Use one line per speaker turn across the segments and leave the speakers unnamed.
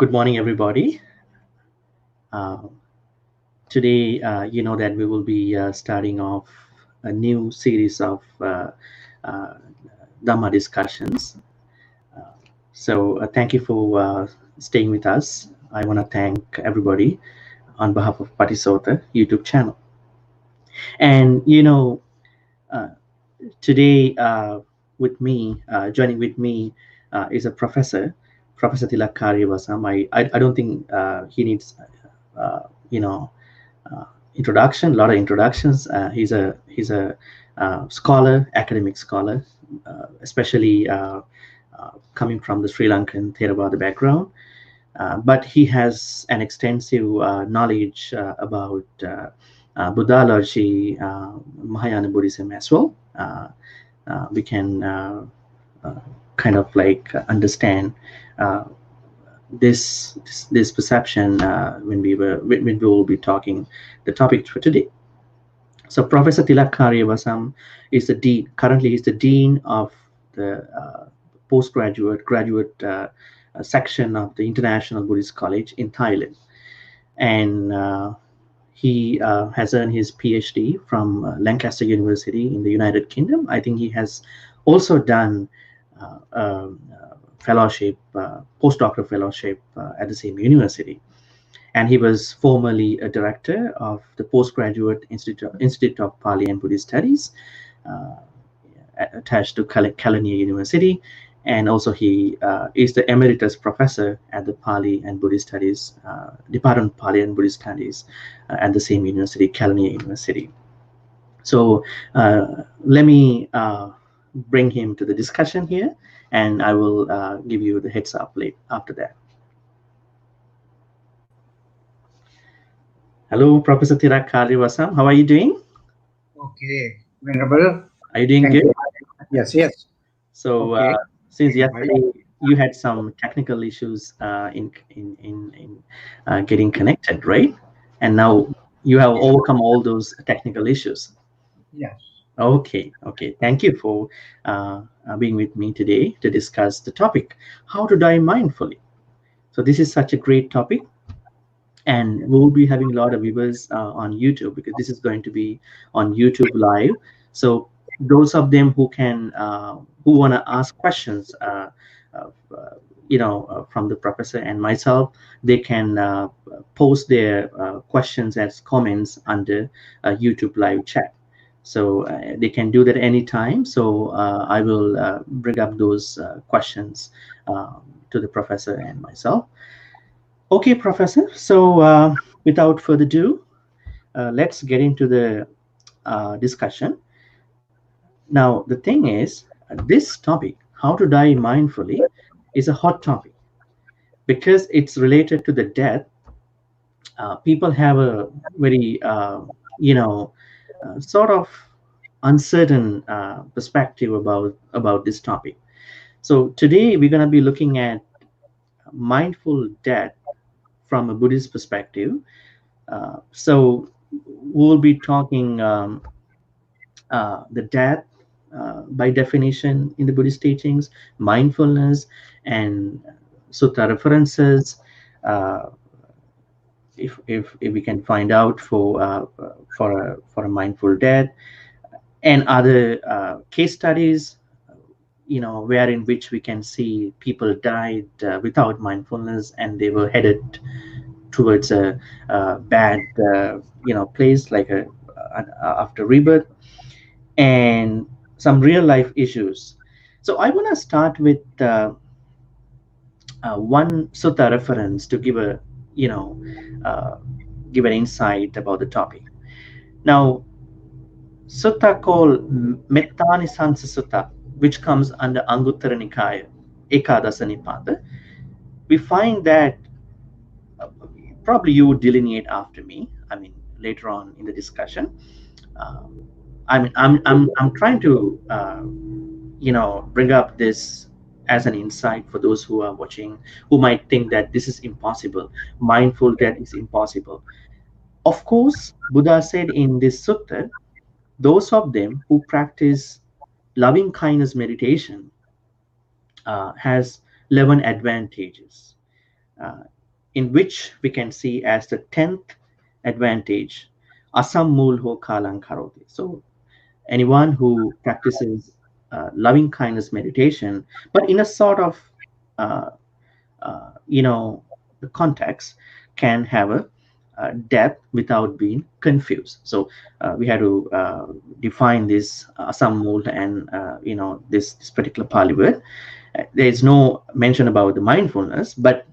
Good morning, everybody. Uh, Today, you know that we will be starting off a new series of uh, Dhamma discussions. Uh, so, thank you for staying with us. I want to thank everybody on behalf of Patisota YouTube channel. And uh, today joining with me, is a professor, Professor Tilak Kariyawasam. I don't think he needs, uh, you know, uh, introduction, a lot of introductions. He's a scholar, academic scholar, especially coming from the Sri Lankan Theravada background. But he has an extensive knowledge about Buddhology, Mahayana Buddhism as well. We can uh, kind of like understand uh, this perception when we will be talking the topic for today. So Professor Tilak Kariyawasam is the dean. Currently, he's the dean of the postgraduate graduate section of the International Buddhist College in Thailand, and he has earned his PhD from Lancaster University in the United Kingdom. I think he has also done fellowship, postdoctoral fellowship at the same university. And he was formerly a director of the Postgraduate Institute of Pali and Buddhist Studies, uh, attached to Kelaniya University. And also he is the emeritus professor at the Pali and Buddhist Studies, Department of Pali and Buddhist Studies at the same university, Kelaniya University. So let me bring him to the discussion here, and I will give you the heads up late after that. Hello, Professor Tilak Kariyawasam. How are you doing?
Okay, Venerable.
Are you doing
Thank
good?
you. Yes, yes.
So
Okay.
since
Doing fine.
yesterday you had some technical issues in getting connected, right? And now you have overcome all those technical issues.
Yes.
Okay, okay. Thank you for being with me today to discuss the topic, how to die mindfully. So this is such a great topic, and we'll be having a lot of viewers on YouTube, because this is going to be on YouTube live. So those of them who want to ask questions, uh, uh, from the professor and myself, they can post their questions as comments under YouTube live chat. So they can do that anytime. So I will bring up those questions to the professor and myself. Okay, Professor. So without further ado, let's get into the discussion. Now, the thing is, this topic, how to die mindfully, is a hot topic because it's related to the death. People have a very, sort of uncertain perspective about this topic. So today we're going to be looking at mindful death from a Buddhist perspective. So we'll be talking the death by definition in the Buddhist teachings, mindfulness, and sutta references. Uh, if we can find out for a mindful death, and other case studies, where in which we can see people died without mindfulness, and they were headed towards a bad place, like after rebirth, and some real life issues. So I want to start with one sutta reference to give a you know uh, give an insight about the topic. Now, sutta called Mettanisansa Sutta, which comes under Anguttara Nikaya, Ekadasa Nipata, we find that uh, probably you would delineate after me. I mean, later on in the discussion. Um, I'm trying to bring up this as an insight for those who are watching, who might think that this is impossible. Mindful death is impossible. Of course, Buddha said in this sutta, those of them who practice loving kindness meditation has 11 advantages. uh, in which we can see as the 10th advantage, asam mulho kalang karoti. So anyone who practices loving kindness meditation, but in a sort of uh, you know, the context, can have a death without being confused. So we had to define this asam mul and this particular Pali word. There is no mention about the mindfulness, but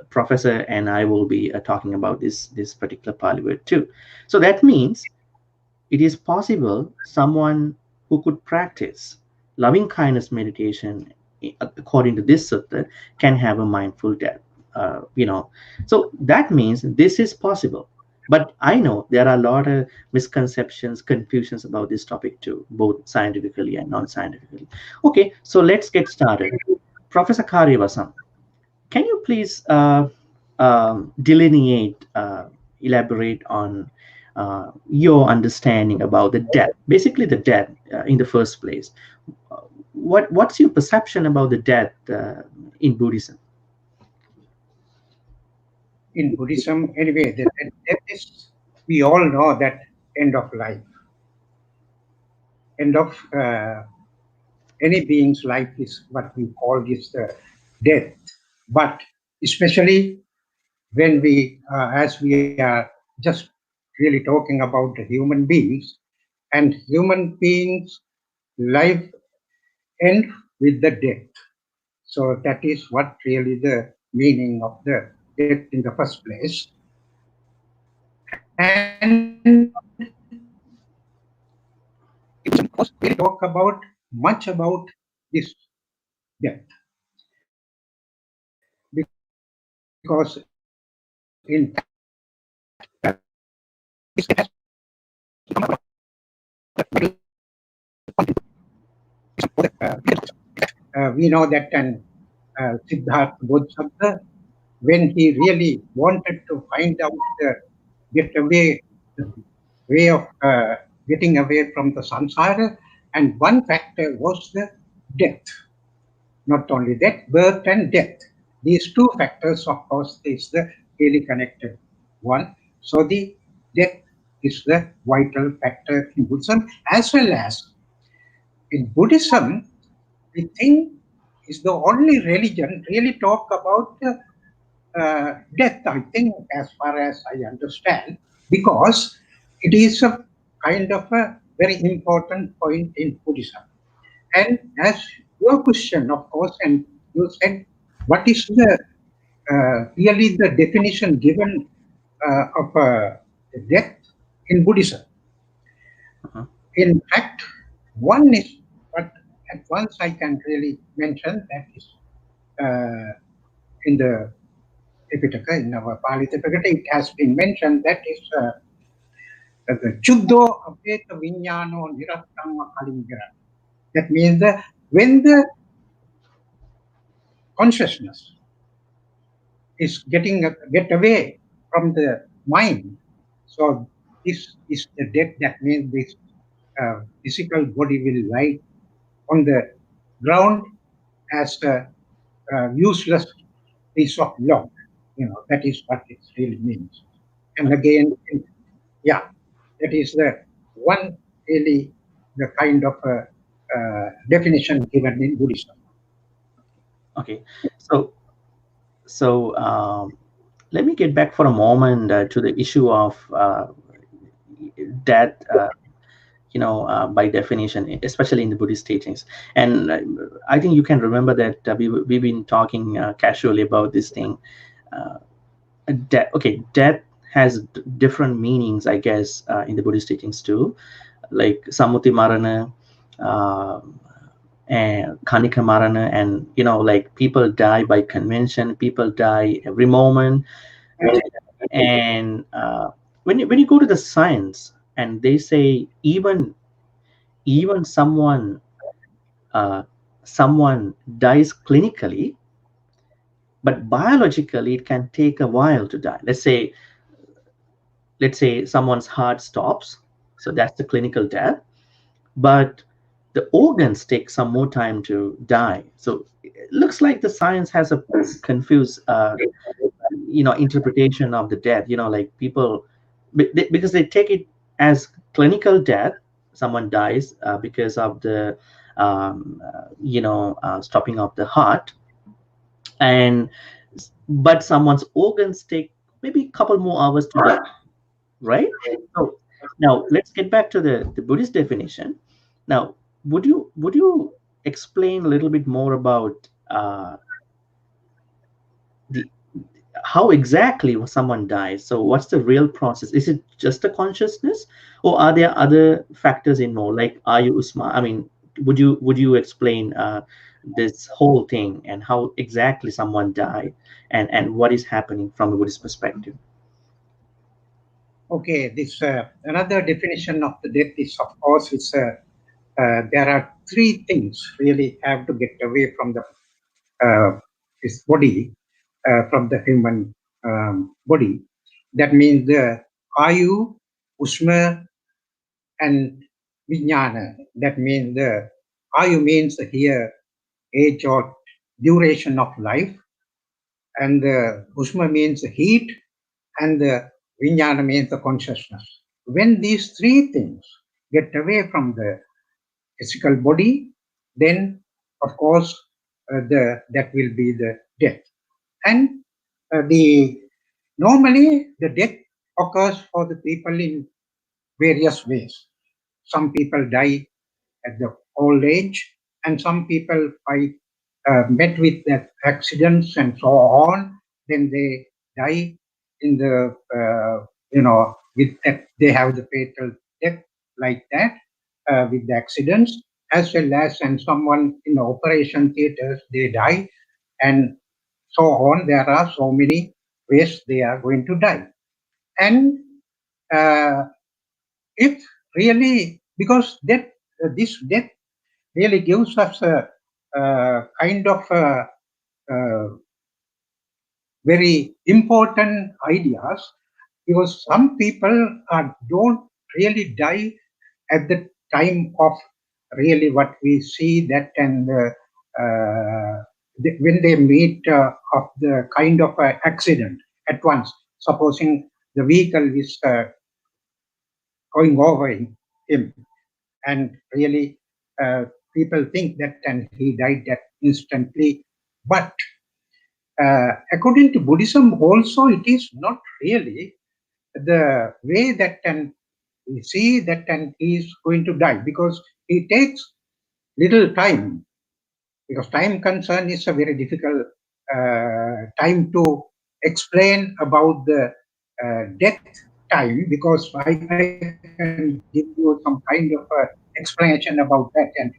Professor and I will be talking about this particular Pali word too. So that means it is possible someone who could practice loving kindness meditation according to this sutta can have a mindful death. So that means this is possible. But I know there are a lot of misconceptions, confusions about this topic too, both scientifically and non-scientifically. Okay, so let's get started. Professor Karyawasam, can you please delineate, elaborate on your understanding about the death, basically the death in the first place? What's your perception about the death in Buddhism?
In Buddhism, anyway, the death is, we all know that end of life, end of any being's life is what we call is the death. But especially when we, as we are just really talking about the human beings, and human beings' life end with the death. So that is what really the meaning of the death in the first place. And because we talk about much about this death, because in fact, this death has become a we know that Siddhartha Bodhisattva, when he really wanted to find out the way of getting away from the samsara, and one factor was the death. Not only that, birth and death. These two factors, of course, is the really connected one. So the death is the vital factor in Buddhism, as well as in Buddhism, I think is the only religion really talk about death, I think, as far as I understand, because it is a kind of a very important point in Buddhism. And as your question, of course, and you said, what is the really the definition given of death in Buddhism?
Uh-huh.
In fact, one is, but at once I can really mention that is in the Tipitaka, in our Pali Tipitaka, it has been mentioned that is the Chuddho Apeta Vinyano Nirattama Kalingira. That means that when the consciousness is get away from the mind, so this is the death. That means this physical body will lie on the ground as a useless piece of log. That is what it really means. And again, yeah, that is the one really the kind of definition given in Buddhism.
Okay, so let me get back for a moment to the issue of death. By definition, especially in the Buddhist teachings. And I think you can remember that we've been talking casually about this thing. Death has different meanings, I guess, in the Buddhist teachings too, like Samuti Marana, and Kanika Marana, and like people die by convention, people die every moment. And when you go to the science, and they say even uh, someone dies clinically, but biologically it can take a while to die. Let's say someone's heart stops, so that's the clinical death. But the organs take some more time to die. So it looks like the science has a confused, interpretation of the death. Like people, because they take it as clinical death. Someone dies because of the, stopping of the heart, and but someone's organs take maybe a couple more hours to die, right? So now let's get back to the Buddhist definition. Now, would you explain a little bit more about the how exactly someone dies? So what's the real process? Is it just a consciousness, or are there other factors involved, like ayu usma? I mean, would you explain this whole thing and how exactly someone died, and what is happening from a Buddhist perspective?
Okay, this another definition of the death is, of course, there are three things really have to get away from the this body, from the human body. That means the ayu, usma, and vijnana. That means the ayu means here age or duration of life, and the usma means heat, and the vijnana means the consciousness. When these three things get away from the physical body, then of course that will be the death. And the normally the death occurs for the people in various ways. Some people die at the old age, and some people by met with that accidents and so on. Then they die in the with that they have the fatal death like that, with the accidents, as well as and someone in the operation theaters they die, and so on. There are so many ways they are going to die. And uh, if really, because that this death really gives us a kind of uh, very important ideas, because some people don't really die at the time of really what we see that, and when they meet of the kind of accident at once, supposing the vehicle is going over him, and really people think that and he died that instantly. But according to Buddhism also, it is not really the way that can we see that and he is going to die, because it takes little time, because time concern is a very difficult time to explain about the death time, because I can give you some kind of explanation about that. And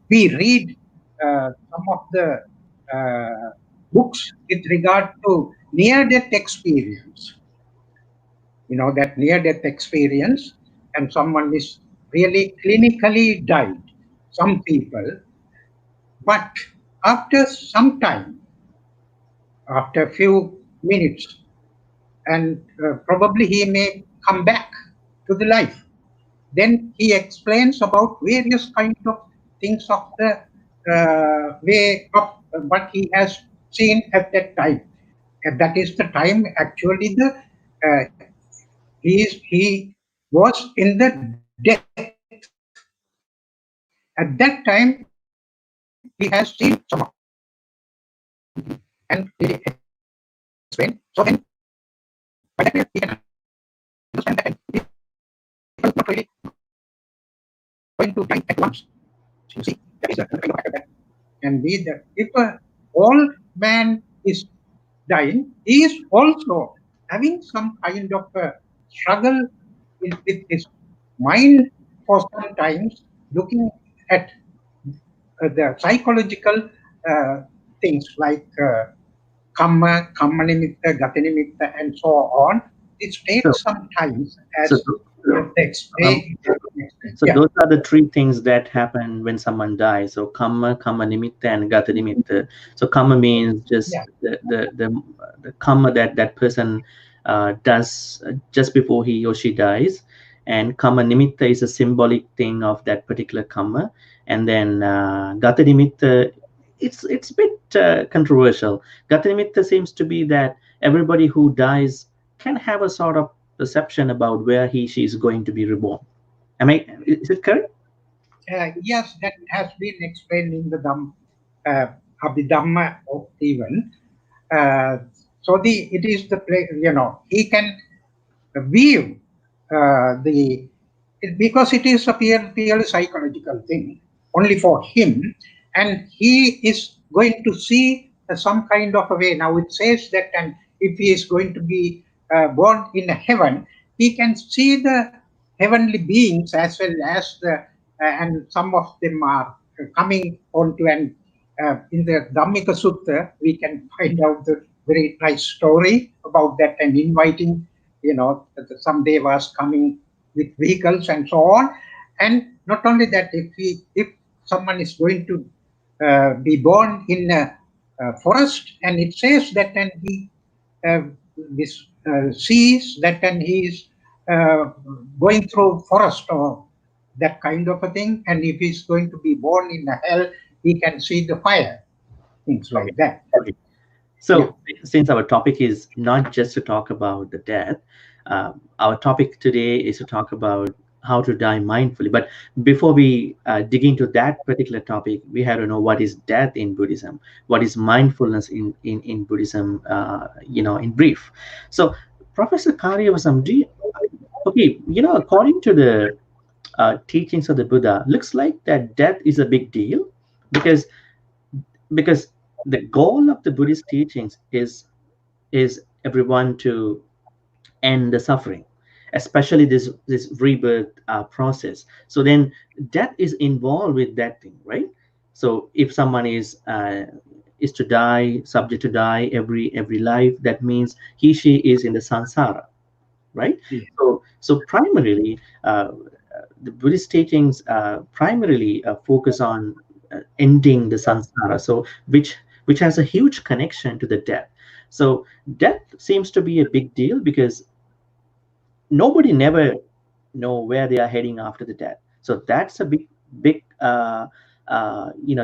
we read some of the books with regard to near death experience, that near death experience, and someone is really clinically died, some people, but after some time, after a few minutes, and probably he may come back to the life. Then he explains about various kind of things of the way of what he has seen at that time. And that is the time actually the uh, he was in the death. At that time he has seen some of the things, and really explain. So then by that way he can understand that, and people not really going to die at once. You see, that is another kind of factor that can be that if a old man is dying, he is also having some kind of a struggle with his mind for some times, looking at the psychological things like kamma nimitta, gati nimitta, and so on. It
So,
takes some time,
so,
as the
um,
explain.
so
Yeah,
those are the three things that happen when someone dies. So kamma nimitta, and gata nimitta. So kamma means just
yeah,
the karma that person does just before he or she dies, and Kamma Nimitta is a symbolic thing of that particular Kamma. And then Gata Nimitta, it's a bit controversial. Gata Nimitta seems to be that everybody who dies can have a sort of perception about where she is going to be reborn. Is it correct?
Yes, that has been explained in the Abhidhamma even. So it is the he can view because it is a purely psychological thing only for him, and he is going to see some kind of a way. Now it says that, and if he is going to be born in a heaven, he can see the heavenly beings as well as and some of them are coming onto, and in the Dhammika Sutta we can find out the very nice story about that, and inviting some devas coming with vehicles and so on. And not only that, if someone is going to be born in a forest, and it says that, and he sees that, and he is going through forest or that kind of a thing, and if he's going to be born in a hell, he can see the fire, things like that.
Okay. So, since our topic is not just to talk about the death, our topic today is to talk about how to die mindfully. But before we dig into that particular topic, we have to know what is death in Buddhism, what is mindfulness in Buddhism, in brief. So, Professor Kariyawasam, according to the teachings of the Buddha, looks like that death is a big deal because the goal of the Buddhist teachings is everyone to end the suffering, especially this rebirth process. So then death is involved with that thing, right? So if someone is to die, subject to die every life, that means she is in the samsara, right?
Yeah.
So primarily the Buddhist teachings primarily focus on ending the samsara, so which has a huge connection to the death. So death seems to be a big deal because nobody never know where they are heading after the death. So that's a big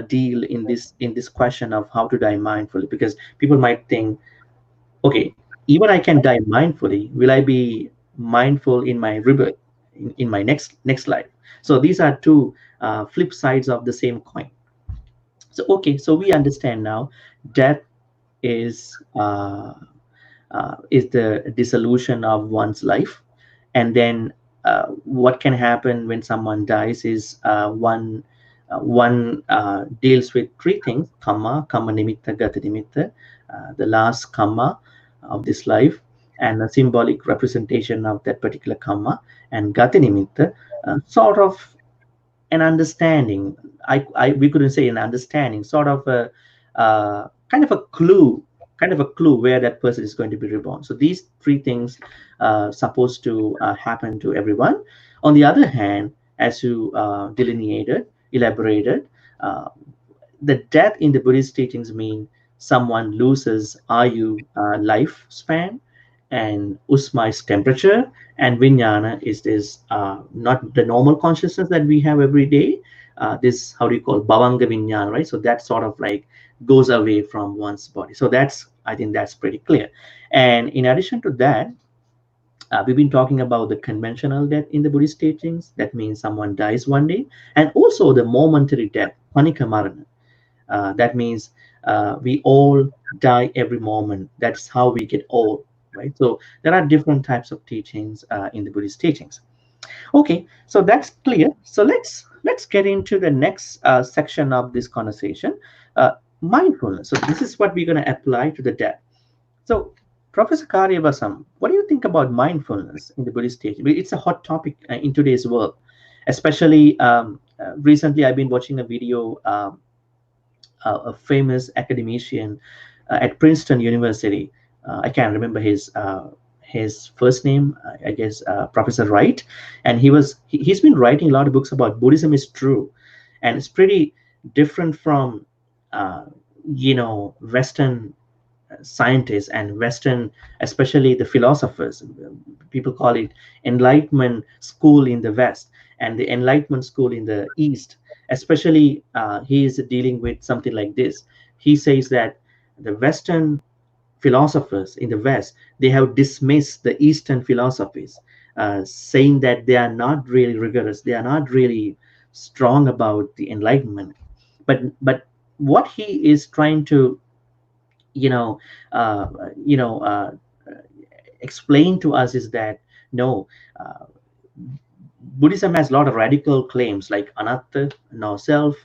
deal in this question of how to die mindfully, because people might think, okay, even I can die mindfully, will I be mindful in my rebirth, in my next life? So these are two flip sides of the same coin. So okay, so we understand now death is the dissolution of one's life, and then what can happen when someone dies is one deals with three things: kamma nimitta, gata nimitta, the last kamma of this life, and a symbolic representation of that particular kamma, and gata nimitta, sort of an understanding. We couldn't say an understanding, sort of a kind of a clue where that person is going to be reborn. So these three things supposed to happen to everyone. On the other hand, as you elaborated, the death in the Buddhist teachings mean someone loses ayu, lifespan, and usma is temperature, and vijnana is this not the normal consciousness that we have every day. This, how do you call, bhavanga vijnana, right? So that sort of like goes away from one's body. So I think that's pretty clear. And in addition to that, we've been talking about the conventional death in the Buddhist teachings. That means someone dies one day, and also the momentary death, panika marana. That means we all die every moment. That's how we get old, right? So there are different types of teachings in the Buddhist teachings. Okay, so that's clear. So let's get into the next section of this conversation, mindfulness. So this is what we're going to apply to the death. So Professor Kariyawasam, what do you think about mindfulness in the Buddhist teaching? It's a hot topic in today's world, especially recently. I've been watching a video. A famous academician at Princeton University. I can't remember his first name. I guess Professor Wright, and he's been writing a lot of books about Buddhism is true, and it's pretty different from Western scientists and Western, especially the philosophers, people call it Enlightenment school in the West and the Enlightenment school in the East. Especially, he is dealing with something like this. He says that the Western philosophers in the West, they have dismissed the Eastern philosophies, saying that they are not really rigorous, they are not really strong about the Enlightenment. But what he is trying to, you know, uh, you know, uh, explain to us is that no, uh, Buddhism has a lot of radical claims like anatta, no self,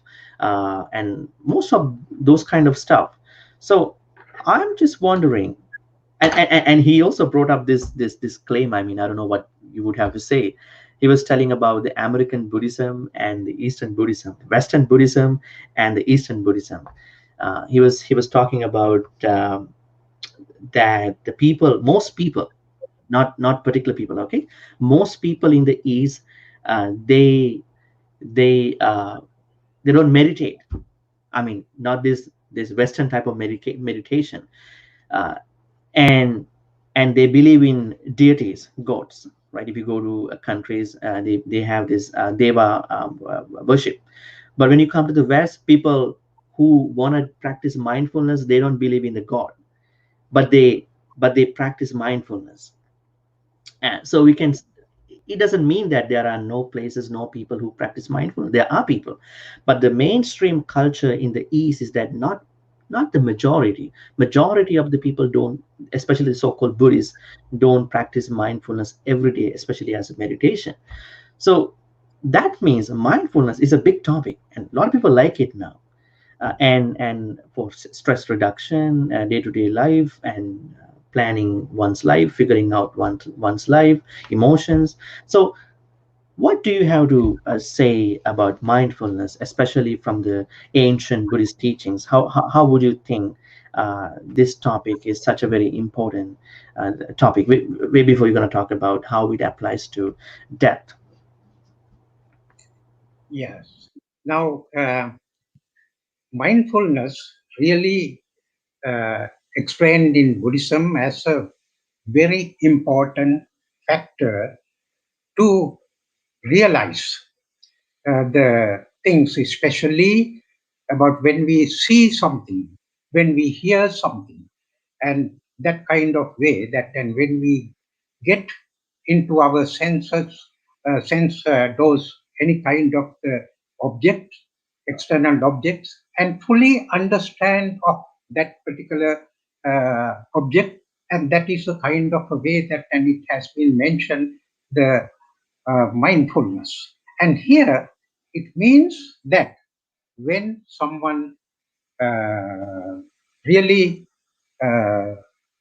and most of those kind of stuff. So I'm just wondering, and he also brought up this claim. I mean, I don't know what you would have to say. He was telling about the American Buddhism and the Eastern Buddhism, Western Buddhism and the Eastern Buddhism. He was talking about that the people, most people, not particular people, okay, most people in the East, they they uh, they don't meditate. I mean, not this Western type of meditation. Uh, and and they believe in deities, gods, right? If you go to countries, they have this deva worship. But when you come to the West, people who want to practice mindfulness, they don't believe in the god, but they practice mindfulness. And so we can, it doesn't mean that there are no places, no people who practice mindfulness. There are people, but the mainstream culture in the East is that not the majority of the people don't, especially the so-called Buddhists, don't practice mindfulness every day, especially as a meditation. So that means mindfulness is a big topic and a lot of people like it now. And for stress reduction, day-to-day life, and planning one's life, figuring out one's life, emotions. So what do you have to say about mindfulness, especially from the ancient Buddhist teachings? How would you think this topic is such a very important topic? Way before you're going to talk about how it applies to death.
Yes. Now, mindfulness really explained in Buddhism as a very important factor to realize the things, especially about when we see something, when we hear something, and that kind of way that, and when we get into our senses, sense those any kind of object, external objects, and fully understand of that particular object, and that is a kind of a way that, and it has been mentioned, the mindfulness. And here it means that when someone really uh,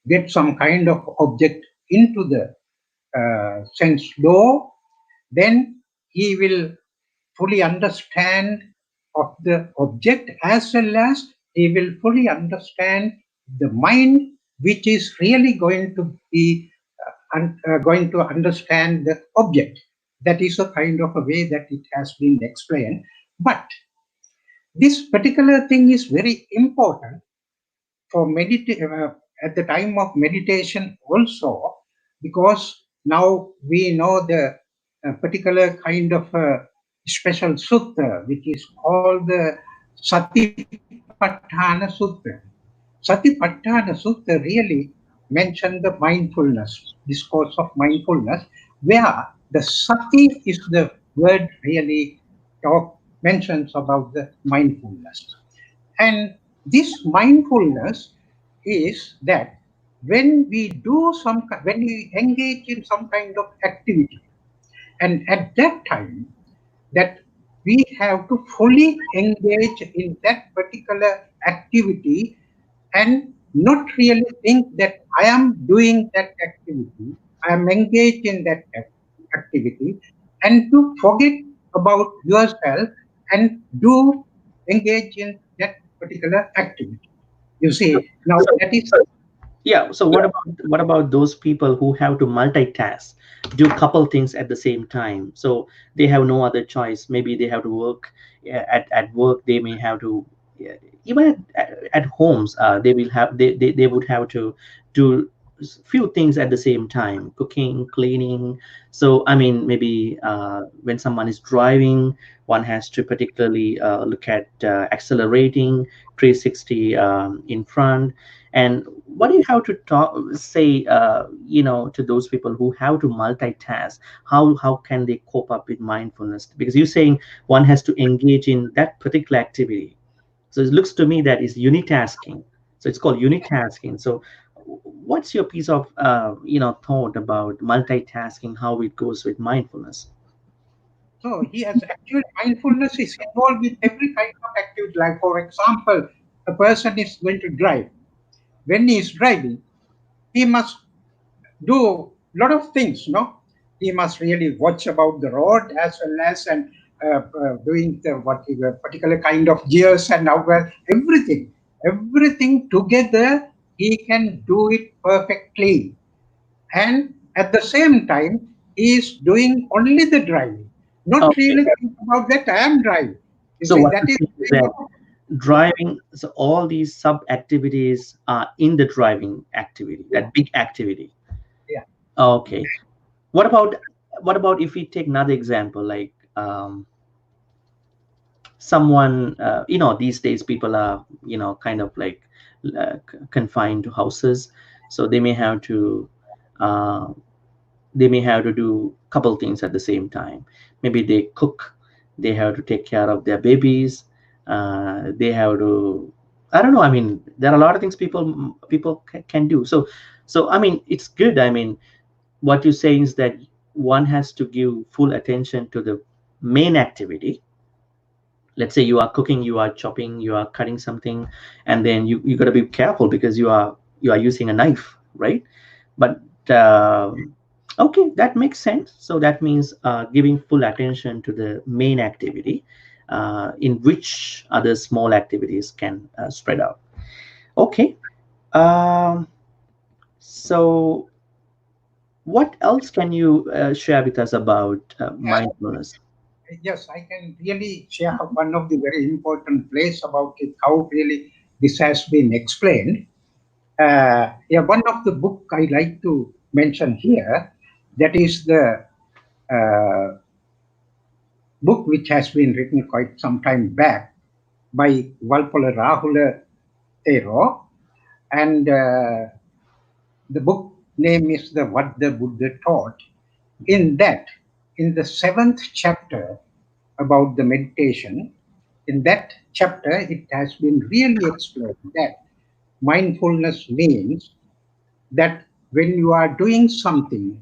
get some kind of object into the sense door, then he will fully understand of the object, as well as he will fully understand the mind, which is really going to be going to understand the object. That is a kind of a way that it has been explained. But this particular thing is very important for at the time of meditation also, because now we know the particular kind of special sutta, which is called the Satipatthana Sutta. Satipatthana Sutta really mentioned the mindfulness, discourse of mindfulness, where the sati is the word really mentions about the mindfulness. And this mindfulness is that when we do when we engage in some kind of activity, and at that time, that we have to fully engage in that particular activity and not really think that I am doing that activity, I am engaged in that activity, and to forget about yourself and do engage in that particular activity. You
So,
see, now
so,
that is,
so yeah. So what about those people who have to multitask, do a couple things at the same time? So they have no other choice. Maybe they have to work at work. They may have to even at homes, they would have to do few things at the same time: cooking, cleaning. So I mean, maybe when someone is driving, one has to particularly look at accelerating 360 in front. And what do you have to talk say, to those people who have to multitask? How can they cope up with mindfulness? Because you're saying one has to engage in that particular activity. So it looks to me that is unitasking. So it's called unitasking. So what's your piece of thought about multitasking, how it goes with mindfulness?
So he has actually mindfulness is involved with every kind of activity. Like for example, a person is going to drive. When he is driving, he must do a lot of things. No, he must really watch about the road as well as and doing the what is a particular kind of gears and how well everything together. He can do it perfectly, and at the same time, he is doing only the driving, not
Okay.
really think about that I am driving. You
So
see,
what
that
you
is
think is
kind
that
of yeah,
driving, so all these sub activities are in the driving activity,
yeah,
that big activity.
yeah,
Okay. What about if we take another example, like someone, these days people are, kind of like confined to houses, so uh, they may have to do a couple things at the same time. Maybe they cook, they have to take care of their babies, they have to, I don't know, I mean, there are a lot of things people can do. So I mean, it's good. I mean, what you're saying is that one has to give full attention to the main activity. Let's say you are cooking, you are chopping, you are cutting something, and then you got to be careful because you are using a knife, right? But okay, that makes sense. So that means giving full attention to the main activity, in which other small activities can spread out. Okay. um, so what else can you share with us about
yeah.
mindfulness?
Yes, I can really share one of the very important place about it, how really this has been explained. Yeah, one of the book I like to mention here, that is the uh, book which has been written quite some time back by Valpola Rahula Thero, and the book name is the What the Buddha Taught. In that, in the seventh chapter about the meditation, in that chapter, it has been really explained that mindfulness means that when you are doing something,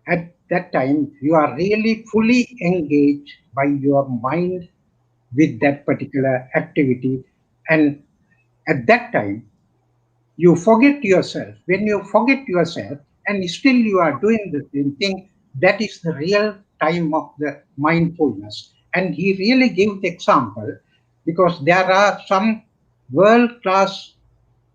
at that time, you are really fully engaged by your mind with that particular activity. And at that time, you forget yourself. When you forget yourself and still you are doing the same thing, that is the real time of the mindfulness. And he really gave the example because there are some world class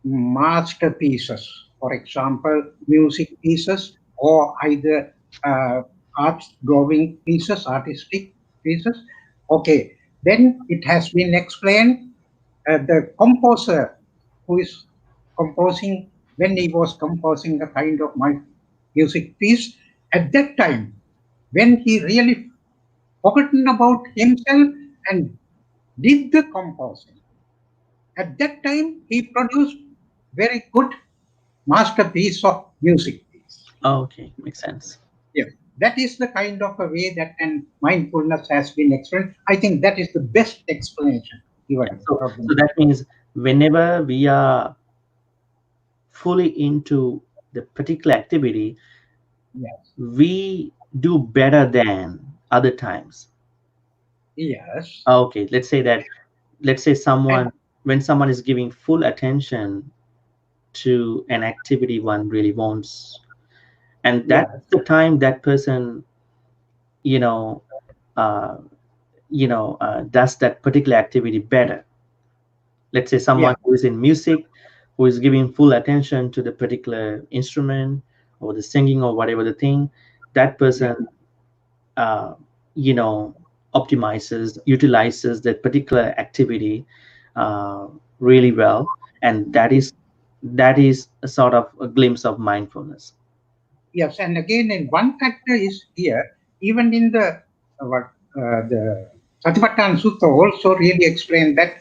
masterpieces, for example, music pieces or either uh, art drawing pieces, artistic pieces. Okay, then it has been explained the composer who is composing, when he was composing a kind of my music piece, at that time, when he really forgotten about himself and did the composing, at that time he produced very good masterpiece of music piece.
Okay, makes sense.
Yes, that is the kind of a way that and mindfulness has been explained. I think that is the best explanation
Yeah.
given
So
for the
so that means whenever we are fully into the particular activity,
yes,
we do better than other times.
yes,
Okay, let's say
and
someone, when someone is giving full attention to an activity one really wants, and that's
yes,
the time that person, you know uh, does that particular activity better. Let's say
yeah,
someone who is in music, who is giving full attention to the particular instrument or the singing or whatever the thing, that
yeah,
person uh, you know utilizes that particular activity uh, really well, and that is a sort of a glimpse of mindfulness.
Yes, and again, and one factor is here, even in the Satipatthana Sutta also really explain that.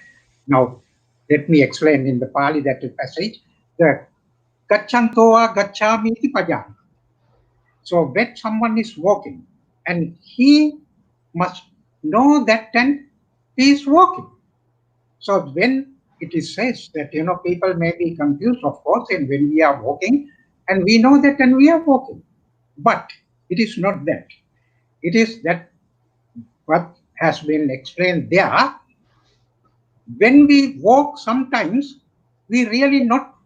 Now, let me explain in the Pali that passage. The Gachantoa Gachamiti Pajana. So when someone is walking, and he must know that then he is walking. So when it is says that people may be confused, of course, and when we are walking, and we know that and we are walking, but it is not that. It is that what has been explained there. When we walk, sometimes we really not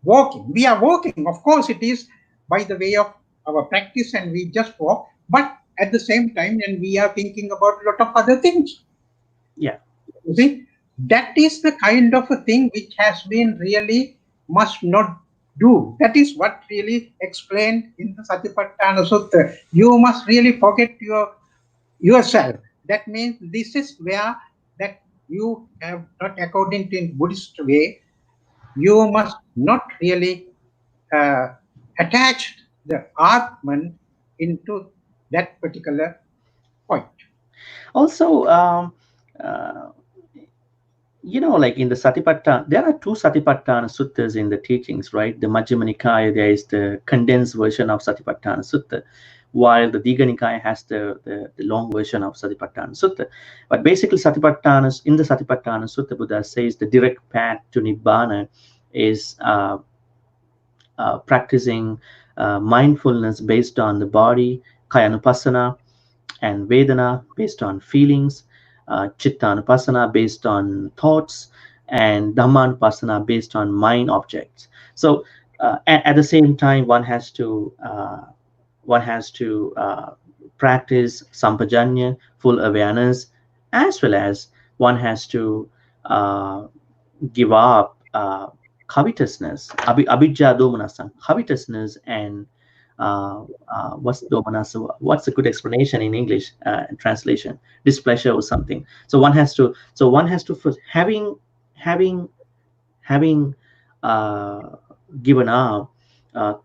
walking. We are walking, of course, it is by the way of our practice, and we just walk. But at the same time, and we are thinking about a lot of other things.
Yeah.
You see, that is the kind of a thing which has been really must not do. That is what really explained in the Satipatthana Sutta. You must really forget yourself. That means this is where that you have not, according to Buddhist way, you must not really uh, attach the Atman into that particular point.
Also, uh, like in the Satipatthana, there are two Satipatthana suttas in the teachings, right? The Majjhima Nikaya, there is the condensed version of Satipatthana Sutta, while the Digha Nikaya has the long version of Satipatthana Sutta. But basically, in the Satipatthana Sutta, Buddha says the direct path to Nibbana is practicing mindfulness based on the body, Kayanupassana, and Vedana based on feelings, Chittanupassana based on thoughts, and Dhammanupassana based on mind objects. So at the same time, one has to practice sampajanya, full awareness, as well as one has to give up covetousness, abhijja domanasa, covetousness, and what's domanasa? What's a good explanation in English translation? Displeasure or something. So one has to. First, having uh, given up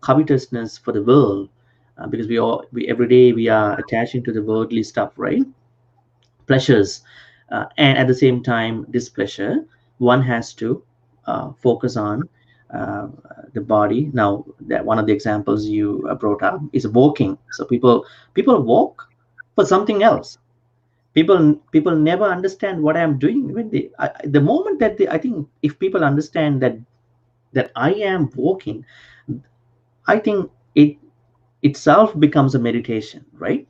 covetousness for the world, because we every day we are attaching to the worldly stuff, right? Pleasures, and at the same time displeasure, one has to focus on uh, the body. Now, that one of the examples you brought up is walking. So people walk for something else. People never understand what I'm doing when the moment that I think if people understand that I am walking, I think it itself becomes a meditation, right?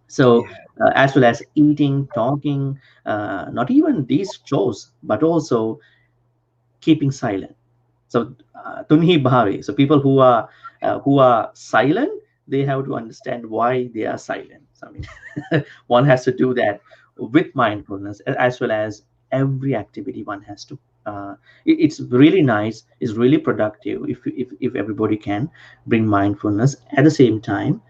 So
Yeah.
as well as eating, talking, not even these chores, but also keeping silent. So tunhi bhavi. So people who are silent, they have to understand why they are silent. So, I mean, one has to do that with mindfulness, as well as every activity one has to. It's really nice. It's really productive if everybody can bring mindfulness at the same time.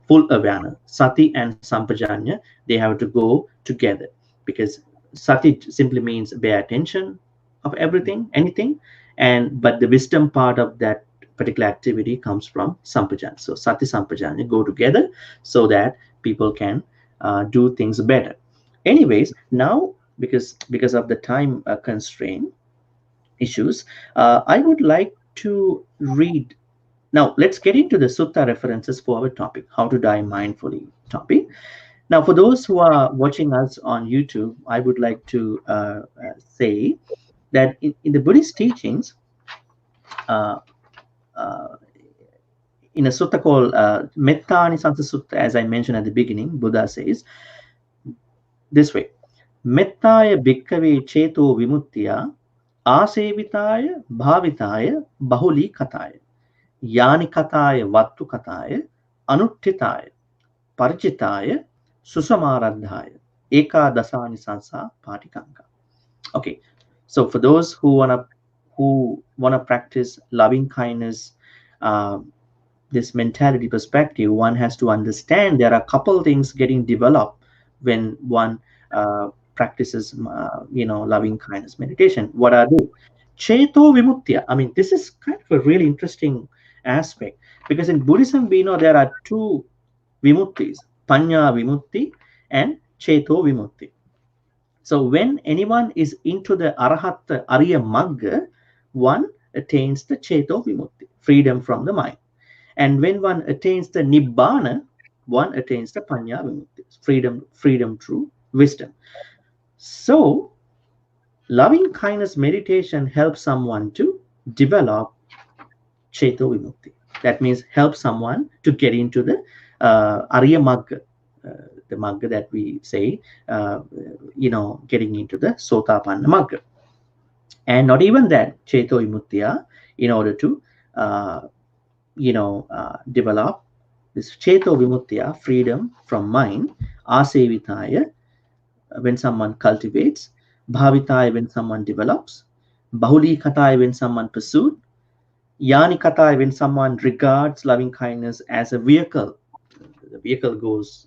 Full awareness, sati and sampajanya, they have to go together, because sati simply means pay attention of everything, anything, and but the wisdom part of that particular activity comes from sampajanya. So sati sampajanya go together so that people can do things better. Anyways, now because of the time constraint issues, I would like to read. Now let's get into the sutta references for our topic, how to die mindfully topic. Now, for those who are watching us on YouTube, I would like to say that in the Buddhist teachings, uh, uh, in a sutta called Metta Anisansa Sutta, as I mentioned at the beginning, Buddha says this way: Mettaya bhikkhave cheto vimuttiya asevitaya bhavitaya bahuli kataya yani kataya vattu kataya anuttitaya paricitaya susamaradhaya eka dasani sansa patikanka. Okay, so for those who wanna practice loving kindness, uh, this mentality perspective, one has to understand there are a couple things getting developed when one practices, loving kindness meditation. What are they? Cheto Vimuktiya. I mean, this is kind of a really interesting aspect, because in Buddhism we know there are two Vimuktis, Panya Vimukti and Cheto Vimukti. So when anyone is into the Arahat Arya Magga, one attains the Cheto Vimukti, freedom from the mind. And when one attains the Nibbana, one attains the Panya Vimukti, freedom through wisdom. So loving kindness meditation helps someone to develop Cheto Vimukti. That means help someone to get into the Arya Magga, the Magga that we say, getting into the Sotapanna Magga. And not even that, Cheto Vimuktiya, in order to, develop this Cheto Vimuktiya, freedom from mind, Asevitaya, when someone cultivates, Bhavitaya, when someone develops, Bahulikataya, when someone pursues, Yanikataya, when someone regards loving kindness as a vehicle. The vehicle goes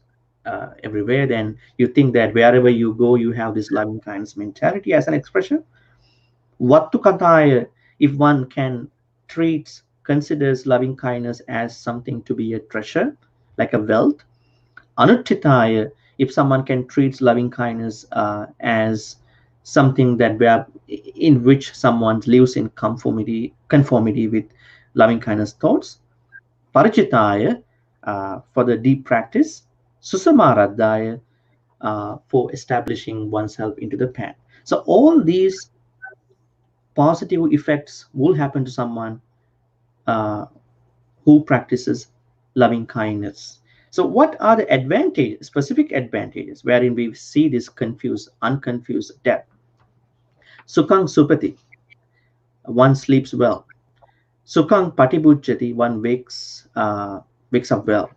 everywhere, then you think that wherever you go, you have this loving kindness mentality as an expression. Vattukataya, if one can considers loving kindness as something to be a treasure, like a wealth. Anuttitaya, if someone can treat loving kindness as something that in which someone lives in conformity with loving kindness thoughts. Parichitaya, for the deep practice. Susamaradaya, for establishing oneself into the path. So all these positive effects will happen to someone uh, who practices loving kindness. So, what are the advantages, specific advantages, wherein we see this unconfused depth? Sukhang supati, one sleeps well. Sukhang patibujjati, one wakes up well.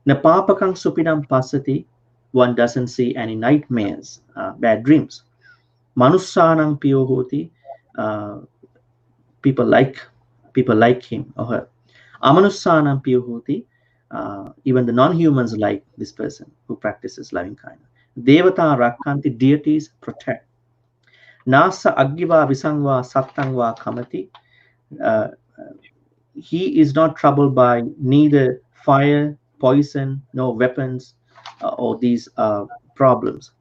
Napapakang supinam pasati, one doesn't see any nightmares, bad dreams. Manussanang piyohoti, uh, people like people like him or her. Amanussanam piyohoti, even the non-humans like this person who practices loving kindness. Devata rakkanti, deities protect. Nasa aggiva visangva sattangva kamati, uh, he is not troubled by neither fire, poison, nor weapons, or these problems.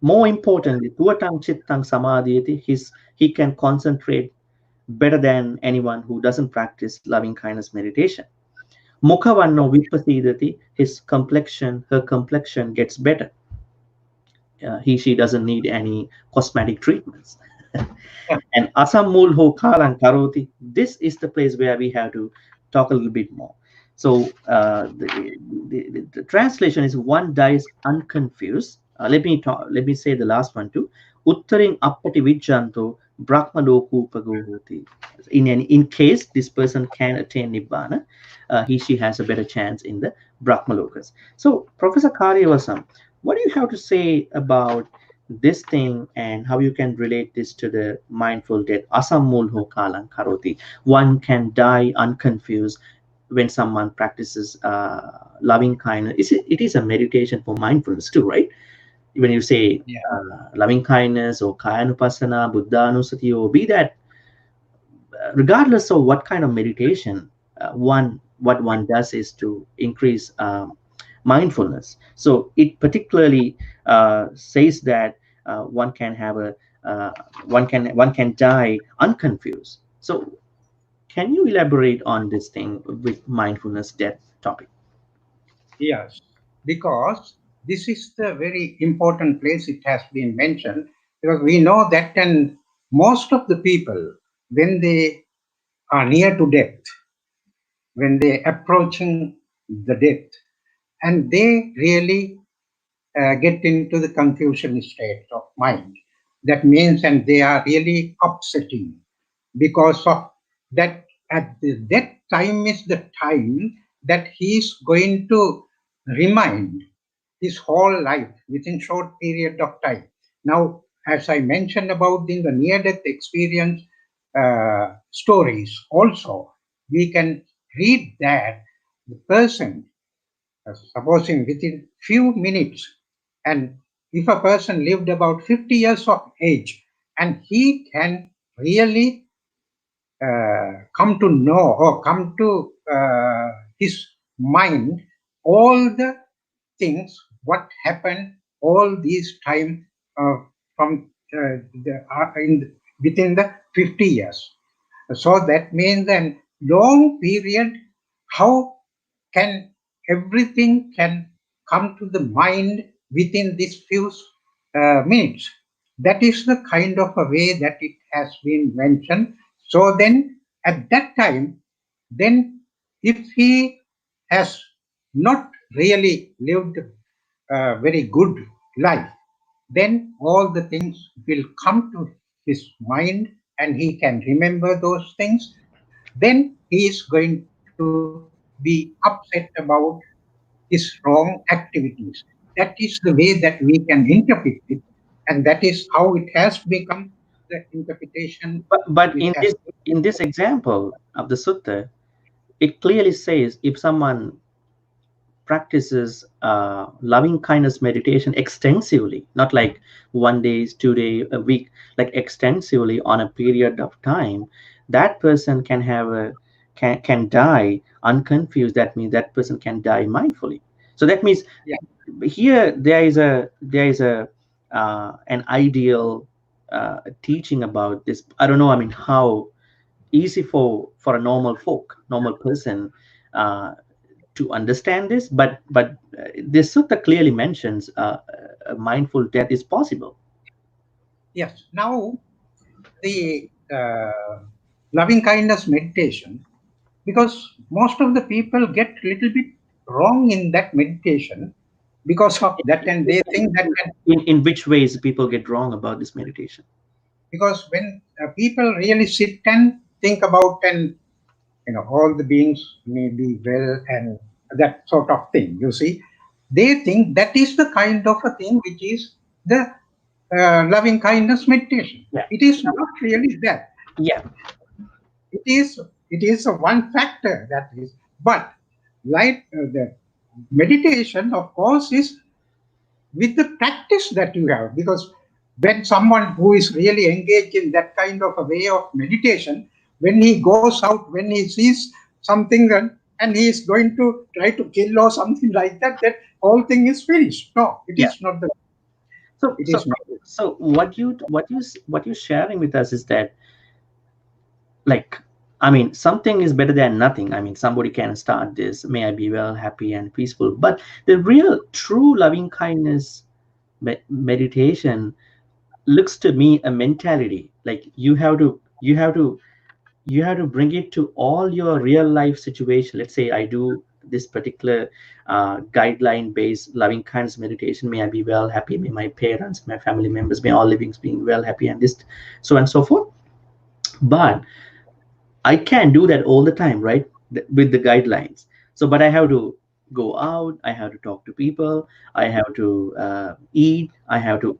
More importantly, tuatang chittang samadhiyati, he can concentrate better than anyone who doesn't practice loving kindness meditation. Mukhavanno vipasidati, her complexion gets better. She doesn't need any cosmetic treatments. And asammulho kalang karoti, this is the place where we have to talk a little bit more. So the translation is one dies unconfused. Let me say the last one too. Uttaring appati vijjanto brahmaloku pagohoti. In case this person can attain nibbana, she has a better chance in the brahmalokas. So Professor Karyawasam, what do you have to say about this thing and how you can relate this to the mindful death? Asammulho kalang karoti. One can die unconfused when someone practices loving kindness. It is a meditation for mindfulness too, right? When you say
Yeah.
loving kindness or kayanupassana, buddhanusati, or be that, regardless of what kind of meditation, what one does is to increase mindfulness. So it particularly says that one can have a one can die unconfused. So can you elaborate on this thing with mindfulness death topic?
Yes, because this is the very important place it has been mentioned, because we know that and most of the people, when they are near to death, when they approaching the death, and they really get into the confusion state of mind. That means, and they are really upsetting because of that. That time is the time that he is going to remind his whole life within short period of time. Now, as I mentioned about in the near-death experience stories, also we can read that the person, supposing within few minutes, and if a person lived about 50 years of age and he can really come to know or come to his mind all the things what happened all these time from within the 50 years. So that means a long period. How can everything can come to the mind within these few minutes? That is the kind of a way that it has been mentioned. So then, at that time, then if he has not really lived a very good life, then all the things will come to his mind and he can remember those things. Then he is going to be upset about his wrong activities. That is the way that we can interpret it, and that is how it has become the interpretation
But
it has.
in this example of the sutta, it clearly says if someone practices loving kindness meditation extensively, not like 1 day, 2 day, a week, like extensively on a period of time, that person can have a can die unconfused. That means that person can die mindfully. So that means
Yeah.
here there is a an ideal teaching about this. I don't know. I mean, how easy for a normal person uh, to understand this, but this sutta clearly mentions a mindful death is possible.
Yes. Now the loving kindness meditation, because most of the people get little bit wrong in that meditation because of that, and they think that
In which ways people get wrong about this meditation?
because when people really sit and think about and all the beings may be well and that sort of thing, you see, they think that is the kind of a thing which is the loving kindness meditation.
Yeah.
It is not really that.
Yeah.
It is a one factor that is, but like the meditation of course is with the practice that you have, because when someone who is really engaged in that kind of a way of meditation, when he goes out, when he sees something and he is going to try to kill or something like that, that whole thing is finished. No, it
Yeah.
is not the
so
it
so
is not.
so what you're sharing with us is that, like, I mean, something is better than nothing. I mean, somebody can start this, may I be well, happy and peaceful, but the real true loving kindness meditation looks to me a mentality. Like, you have to bring it to all your real life situation. Let's say I do this particular guideline based loving kindness meditation, may I be well, happy, may my parents, my family members, may all livings being well, happy, and this, so and so forth. But I can't do that all the time, right? With the guidelines. So, but I have to go out. I have to talk to people. I have to eat. I have to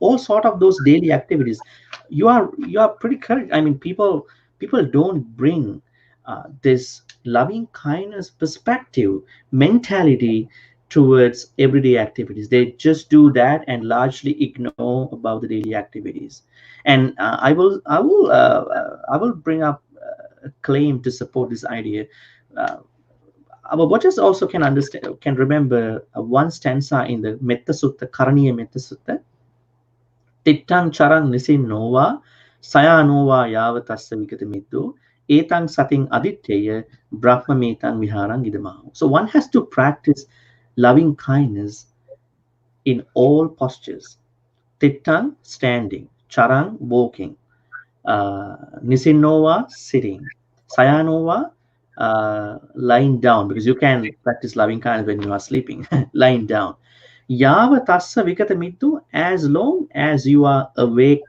all sort of those daily activities. You are pretty correct. I mean, people don't bring this loving kindness perspective mentality towards everyday activities. They just do that and largely ignore about the daily activities. And I will bring up a claim to support this idea. Uh, our watchers also can understand, can remember one stanza in the Metta Sutta, Karaniya Metta Sutta. Tittang charang nisin nova, saya nova yavatassa vikata middu, etang sating aditya, brahma metang viharang idamahu. So one has to practice loving kindness in all postures. Tittang, standing. Charang, walking. Nisinova, sitting. Sayanova, lying down, because you can practice loving kindness when you are sleeping, lying down. Yava tassa vikata mittu, as long as you are awake.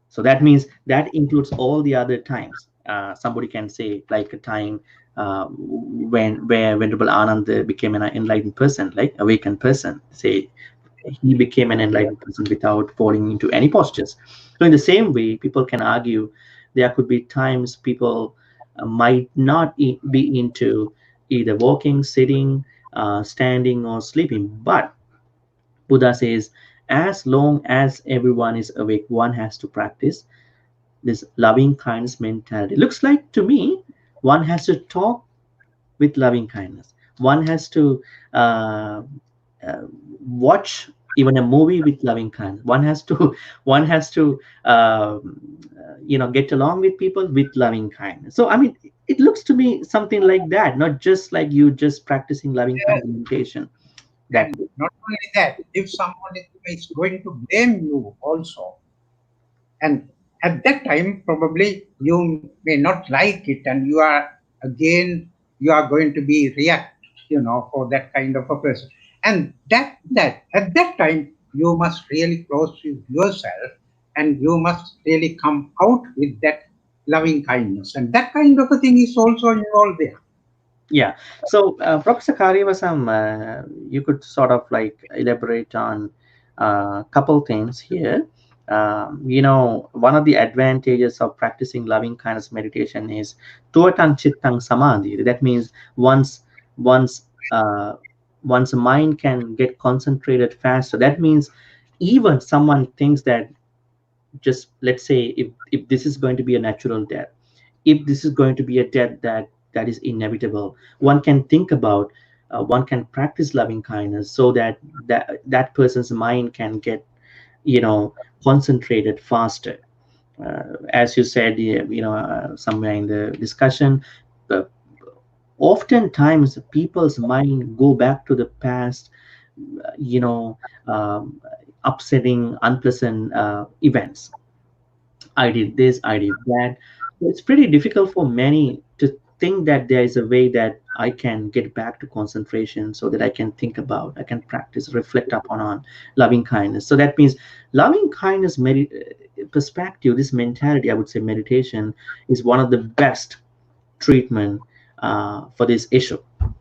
So that means that includes all the other times. Somebody can say, like, a time when where Venerable Ananda became an enlightened person, like awakened person. Say he became an enlightened person without falling into any postures. So in the same way, people can argue there could be times people might not be into either walking, sitting, standing, or sleeping, but Buddha says, as long as everyone is awake, one has to practice this loving kindness mentality. Looks like to me, one has to talk with loving kindness. One has to uh, uh, watch even a movie with loving kindness. One has to one has to get along with people with loving kindness. So I mean, it looks to me something like that, not just like you just practicing loving
Yes,
kindness meditation. That
and not only that, if someone is going to blame you also, and at that time probably you may not like it, and you are again you are going to be react, for that kind of a person. And that at that time you must really close with yourself, and you must really come out with that loving kindness, and that kind of a thing is also involved there.
Yeah. So, Professor Karyavasam, you could sort of like elaborate on a couple things here. One of the advantages of practicing loving kindness meditation is tuatang chittang samadhi. That means once uh, one's mind can get concentrated faster. That means even someone thinks that, just let's say, if this is going to be a natural death, if this is going to be a death that is inevitable, one can think about, one can practice loving kindness so that that person's mind can get concentrated faster. As you said, somewhere in the discussion, uh, oftentimes people's mind go back to the past, you know um, upsetting, unpleasant events. I did this, I did that. So it's pretty difficult for many to think that there is a way that I can get back to concentration so that I can think about, I can practice, reflect upon on loving kindness. So that means loving kindness perspective, this mentality, I would say meditation is one of the best treatment for this issue. Right.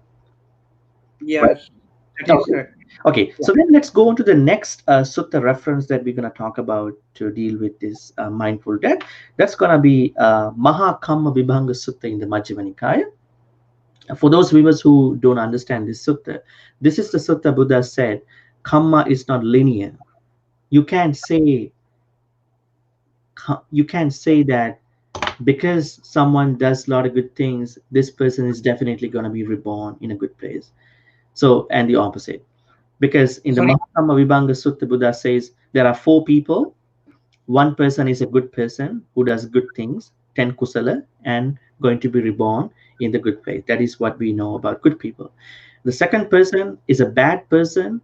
Yes, that is
Okay. Okay,
yeah.
so then let's go on to the next sutta reference that we're going to talk about to deal with this mindful death. That's going to be Mahakamma Vibhanga Sutta in the Majjhima Nikaya. For those viewers who don't understand this sutta, this is the sutta Buddha said, Kamma is not linear. You can't say you can't say that because someone does a lot of good things, this person is definitely going to be reborn in a good place. So, and the opposite. Because in the
Sorry.
Mahakamma Vibhanga Sutta, Buddha says there are four people. One person is a good person who does good things, 10 kusala, and going to be reborn in the good place. That is what we know about good people. The second person is a bad person